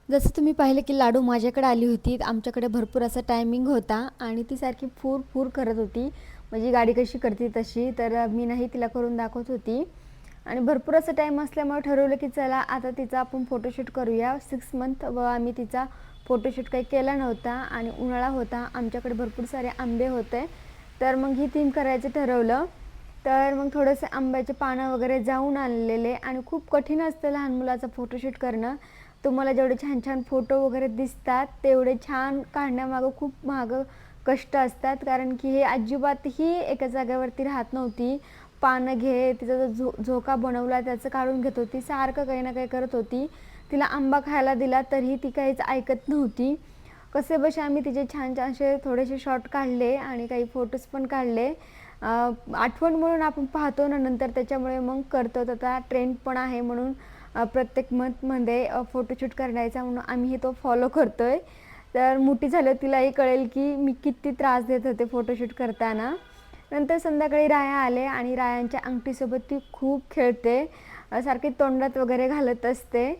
जसं तुम्ही पाहिलं की लाडू माझ्याकडे आली होती. आमच्याकडे भरपूर असा टायमिंग होता आणि ती सारखी फूर करत होती. म्हणजे गाडी कशी करते तशी. तर मी नाही तिला करून दाखवत होती आणि भरपूर असा टाईम असल्यामुळे ठरवलं की चला आता तिचा आपण फोटोशूट करूया. 6 मंथ व आम्ही तिचा फोटोशूट काही केला नव्हता आणि उन्हाळा होता. आमच्याकडे भरपूर सारे आंबे होते. तर मग ही थीम करायचं ठरवलं. तर मग थोडेसे आंब्याचे पानं वगैरे जाऊन आणलेले आणि खूप कठीण असतं लहान मुलाचं फोटोशूट करणं. तुम्हाला जेवढे छान छान फोटो वगैरे दिसतात तेवढे छान काढण्यामागं खूप मागं कष्ट असतात. कारण की हे अजिबातही एका जागेवरती राहत नव्हती. पानं घे, तिचा जो झोका बनवला त्याचं काढून घेत होती, सारखं काही ना काही करत होती. तिला आंबा खायला दिला तरीही ती काहीच ऐकत नव्हती. कसेबसे आम्ही तिचे छान छानसे थोडेसे शॉट काढले आणि काही फोटोज पण काढले. आठवण म्हणून आपण पाहतो ना नंतर, त्याच्यामुळे मग करतो. आता ट्रेंड पण आहे म्हणून प्रत्येक मंथमध्ये फोटोशूट करायचा म्हणून आम्ही हे तो फॉलो करतोय. तर मोठी झाल्यावर तिलाही कळेल की मी किती त्रास देत होते फोटोशूट करताना. नंतर संध्याकाळी राया आले आणि रायांच्या अंगठीसोबत ती खूप खेळते. सारखी तोंडात वगैरे घालत असते.